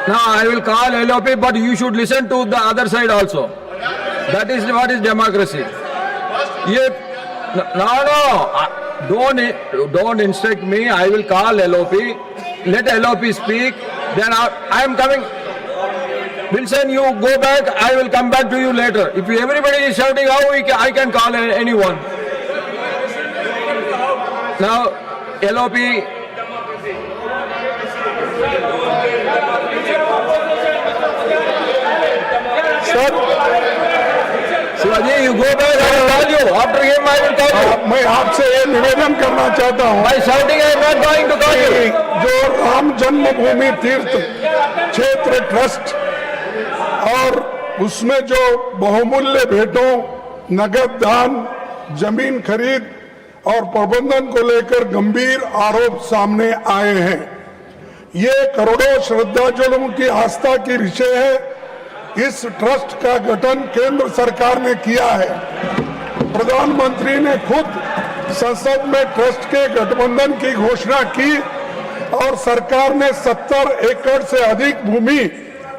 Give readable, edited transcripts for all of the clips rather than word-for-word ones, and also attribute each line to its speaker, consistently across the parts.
Speaker 1: Now I will call LOP, but you should listen to the other side also. That is what is democracy. Don't instruct me. I will call LOP. Let LOP speak. Then I am coming. Wilson, you go back. I will come back to you later. If everybody is shouting, how I can call anyone? Now, LOP. Sir, Shivaji, you go back. I will call you. After him, I will call you.
Speaker 2: मैं आपसे ये निवेदन करना चाहता हूँ,
Speaker 1: By shouting, I am not going to call you.
Speaker 2: जो राम जन्मभूमि तीर्थ क्षेत्र trust और उसमें जो बहुमूल्य भेंटों, नगद दान, जमीन खरीद और प्रबंधन को लेकर गंभीर आरोप सामने आए हैं। ये करोड़ों श्रद्धालुओं की आस्था की विषय है। इस ट्रस्ट का गठन केंद्र सरकार ने किया है। प्रधानमंत्री ने खुद संसद में ट्रस्ट के गठबंधन की घोषणा की और सरकार ने 70 एकड़ से अधिक भूमि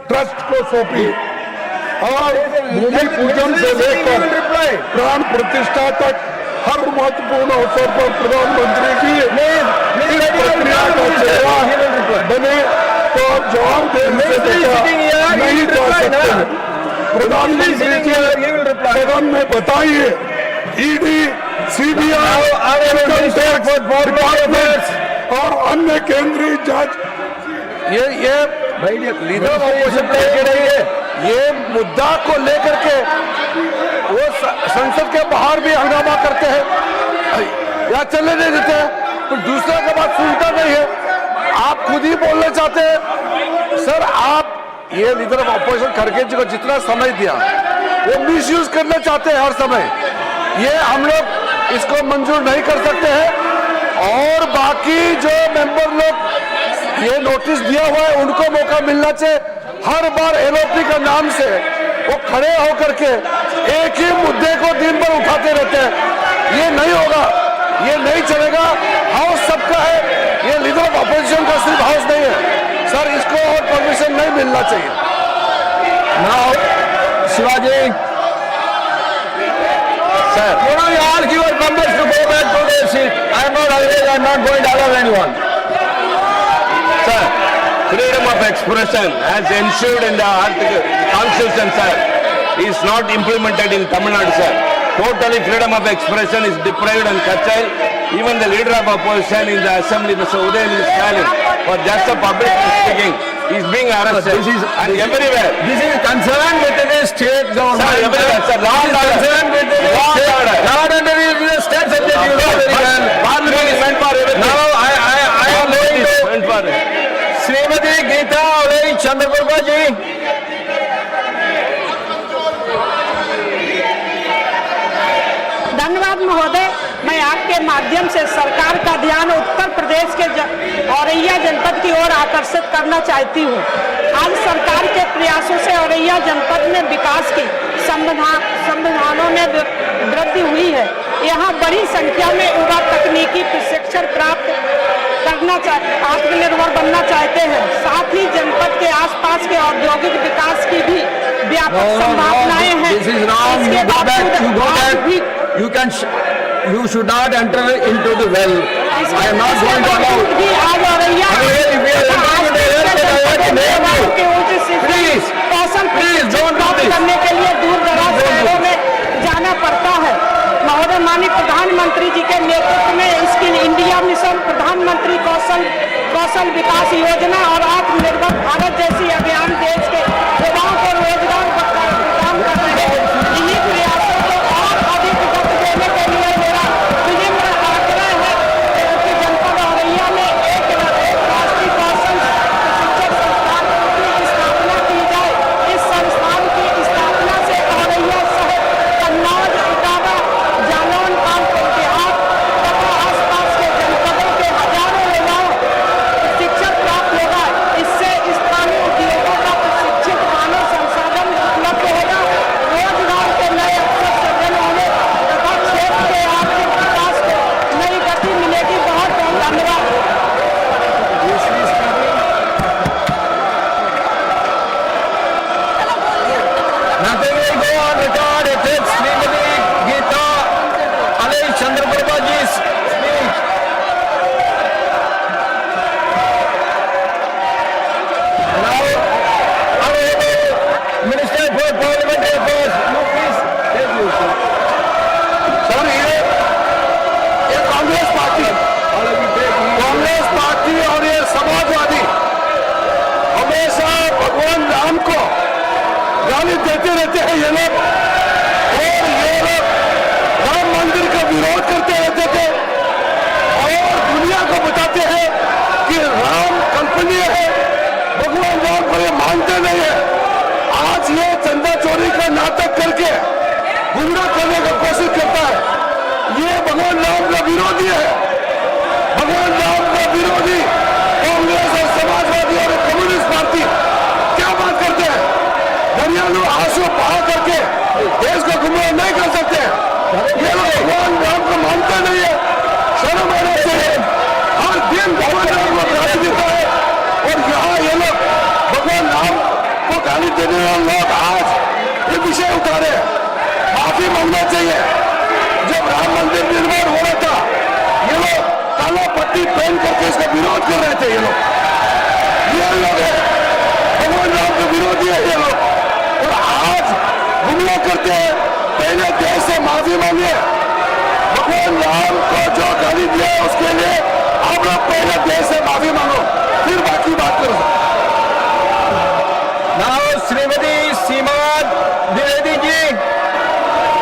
Speaker 2: ट्रस्ट को सौंपी और भूमि पूजन से लेकर प्राण प्रतिष्ठा तक हर महत्वपूर्ण अवसर पर प्रधानमंत्री की इस प्रक्रिया का चेहरा बने तो आप जवाब देने से बचा नहीं जा सकते। प्रधानमंत्री जी सदन में बताइए, ED, CBI, income tax department और अन्य केंद्रीय जांच
Speaker 3: ये मुद्दा को लेकर के वो संसद के बाहर भी हंगामा करते हैं या चलने नहीं देते हैं, तो दूसरा का बात सुनता नहीं है। आप खुद ही बोलना चाहते हैं। सर, आप ये लीडर ऑफ ऑपोजिशन खड़गे जी को जितना समय दिया वो मिसयूज करना चाहते हैं हर समय। ये हम लोग इसको मंजूर नहीं कर सकते हैं और बाकी जो मेंबर लोग ये नोटिस दिया हुआ है उनको मौका मिलना चाहिए। हर बार एलओपी का नाम से वो खड़े होकर के एक ही मुद्दे को दिन भर उठाते रहते हैं। ये नहीं होगा, ये नहीं चलेगा। हाउस सबका है, ये लीडर ऑफ अपोजिशन का सिर्फ हाउस नहीं है सर, इसको और परमिशन नहीं मिलना चाहिए।
Speaker 1: Now, Shivaji,
Speaker 3: sir,
Speaker 1: you know, you ask your members to go back to their seat. I am not always, I am not going to allow anyone.
Speaker 4: Sir, freedom of expression as ensured in the Constitution, sir, is not implemented in Tamil Nadu, sir. Totally freedom of expression is deprived and curtailed. Even the leader of opposition in the assembly, Mr. Udayanithi Stalin, for just a public speaking, is being arrested. And everywhere.
Speaker 1: This is concerned with the state government.
Speaker 4: Sir, everywhere, sir. Law and order.
Speaker 1: Concerned with the
Speaker 4: Law and order.
Speaker 1: Law and order is the state subject. You know very well.
Speaker 4: Parliament is meant for everything.
Speaker 1: Now I am going to
Speaker 4: meant for
Speaker 1: Srimati Geeta Aulai Chandrapurva ji.
Speaker 5: धन्यवाद महोदय। मैं आपके माध्यम से सरकार का ध्यान उत्तर प्रदेश के औरैया जनपद की ओर आकर्षित करना चाहती हूँ। आज सरकार के प्रयासों से औरैया जनपद में विकास की संभावनाओं में वृद्धि हुई है। यहाँ बड़ी संख्या में युवा तकनीकी प्रशिक्षण प्राप्त करना आत्मनिर्भर बनना चाहते हैं। साथ ही जनपद के आसपास के औद्योगिक विकास की भी व्यापक संभावनाएं हैं। इसके बावजूद
Speaker 1: You should not enter into the well. I am not going to allow.
Speaker 5: आज Auraiya
Speaker 1: Please don't do this.
Speaker 5: करने के लिए दूर दराज शहरों में जाना पड़ता है। महोदय, माननीय प्रधानमंत्री जी के नेतृत्व में स्किल इंडिया मिशन, प्रधानमंत्री कौशल विकास योजना और आत्मनिर्भर भारत जैसी अभियान देश के युवाओं को रोजगार प्रदान कर रहे हैं। इन्हीं प्रयासों को और अधिक गति देने के लिए मेरा विनम्र आग्रह है कि जनपद औरैया में एक राष्ट्रीय कौशल शिक्षण संस्थान की स्थापना की जाए। इस संस्थान की स्थापना से औरैया शहर, कन्नौज, इटावा, जालौन, कानपुर बिहार तथा आसपास के जनपदों के हजारों युवाओं को शिक्षा प्राप्त होगा। इससे स्थानीय उद्योगों का प्रशिक्षित मानव
Speaker 3: गाली देते रहते हैं ये लोग, और ये लोग राम मंदिर का विरोध करते रहते थे और दुनिया को बताते हैं कि राम कल्पनीय है, भगवान राम को ये मानते नहीं है। आज ये चंदा चोरी का नाटक करके गुमराह करने की कोशिश करता है। ये भगवान राम का विरोधी है, भगवान राम का विरोधी कांग्रेस और समाजवादी और कम्युनिस्ट पार्टी क्या बात करते हैं? दरियालू आंसू बहा करके देश को गुमराह नहीं कर सकते। ये लोग भगवान राम को मानते नहीं है, शर्म आना चाहिए। हर दिन भगवान राम को गाली देता है और यहाँ ये लोग भगवान राम को गाली देने वाले लोग आज ये विषय उठारे, माफी मांगना चाहिए। जब राम मंदिर निर्माण हो रहा था ये लोग काला पट्टी पहन करके इसका विरोध कर रहे थे। ये लोग है भगवान राम के विरोधी है ये लोग, और आज गुमराह करते हैं। पहले देश से माफी मांगे, भगवान राम को जो गाली दिया है उसके लिए आप लोग पहले देश से माफी मांगो, फिर बाकी बात करो।
Speaker 1: Now श्रीमती सीमा द्विवेदी जी।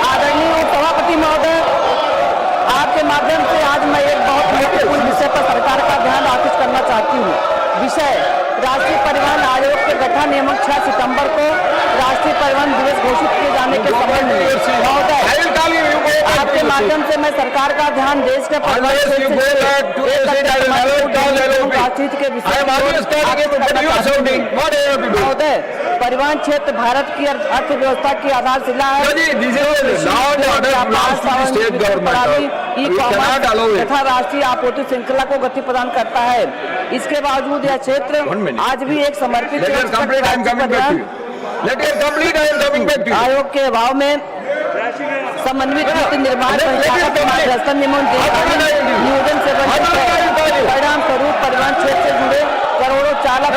Speaker 5: आदरणीय सभापति महोदय, आपके माध्यम से आज मैं एक बहुत महत्वपूर्ण विषय पर सरकार का ध्यान आकर्षित करना चाहती हूँ। विषय राष्ट्रीय परिवहन आयोग के गठन एवं 6 सितंबर को राष्ट्रीय परिवहन दिवस घोषित किए जाने के संबंध में महोदय, आपके माध्यम से मैं सरकार का ध्यान देश के परिवहन क्षेत्र से बातचीत के विषय महोदय, परिवहन क्षेत्र भारत की अर्थव्यवस्था की आधारशिला है। तथा राष्ट्रीय आपूर्ति श्रृंखला को गति प्रदान करता है। इसके बावजूद यह क्षेत्र आज भी एक समर्पित आयोग के अभाव में समन्वित नीति निर्माण नियोजन से वंचित है। परिणाम स्वरूप परिवहन क्षेत्र से जुड़े करोड़ों चालक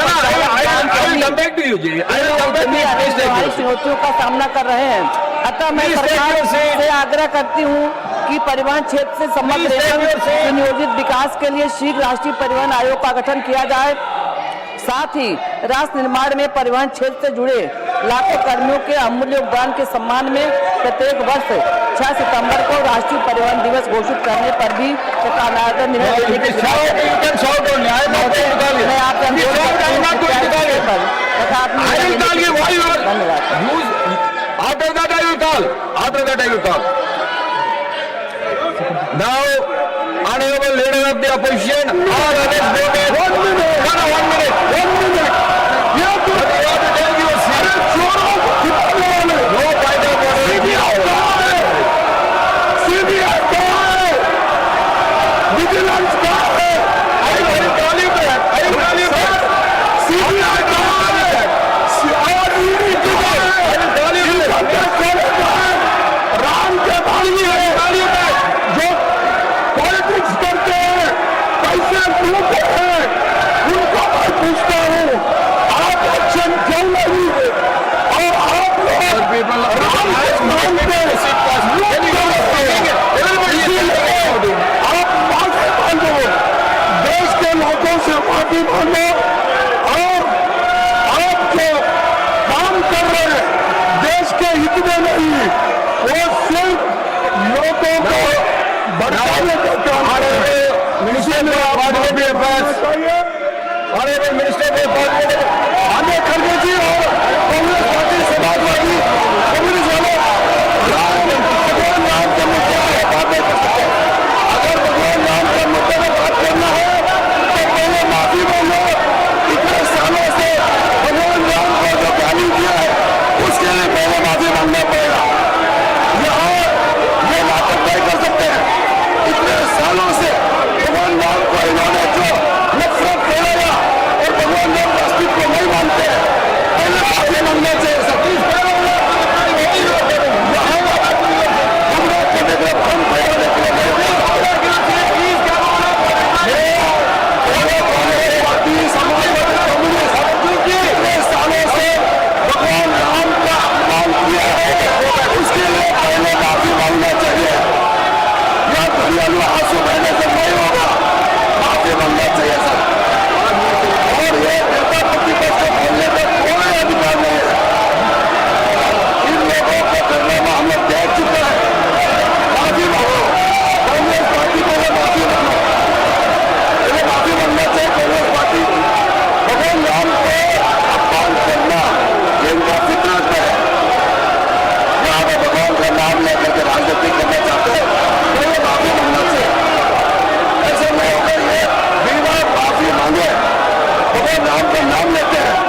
Speaker 5: चुनौतियों का सामना कर रहे हैं। अतः मैं सरकार से आग्रह करती हूं कि परिवहन क्षेत्र से समग्र एवं सुनियोजित विकास के लिए शीघ्र राष्ट्रीय परिवहन आयोग का गठन किया जाए। साथ ही राष्ट्र निर्माण में परिवहन क्षेत्र से जुड़े लाखों कर्मियों के अमूल्य योगदान के सम्मान में प्रत्येक वर्ष 6 सितंबर को राष्ट्रीय परिवहन दिवस घोषित करने पर भी सकारात्मक निर्णय लेने की मैं आपसे अनुरोध करता हूं तथा अपनी धन्यवाद।
Speaker 1: Now, honorable leader of the opposition, all others voted. 1 minute. You have to tell your secret. No point of CBI guy. Vigilance guy. I will call you back. CBI guy. Ram के भाई है, जो पॉलिटिक्स करते हैं, पैसे लूटते हैं, उनको मैं पूछता हूँ आप एक्शन क्यों नहीं है? और आप लोग राम के नाम पे आप माफी मांगो, देश के लोगों से माफी मांगो, और आप जो काम कर रहे हैं देश के हित में नहीं, वो सिर्फ लोगों को बढ़ाने का काम है। मिनिस्टर ने आगे खड़गे जी और कांग्रेस पार्टी समाजवादी कम्युनिस्ट वाले भगवान राम के मुद्दे पर बात नहीं कर सकते। अगर भगवान राम के मुद्दे पर बात करना है तो पहले माफी मांगो। इतने सालों से भगवान राम को जो गाली दिया है उसके लिए पहले माफी मांगना पड़ेगा। यहाँ ये नाटक नहीं कर सकते हैं। इतने सालों से भगवान राम को इन्होंने जो नफरत फैलाया और भगवान राम का अस्तित्व
Speaker 3: वो नाम का नाम लेते हैं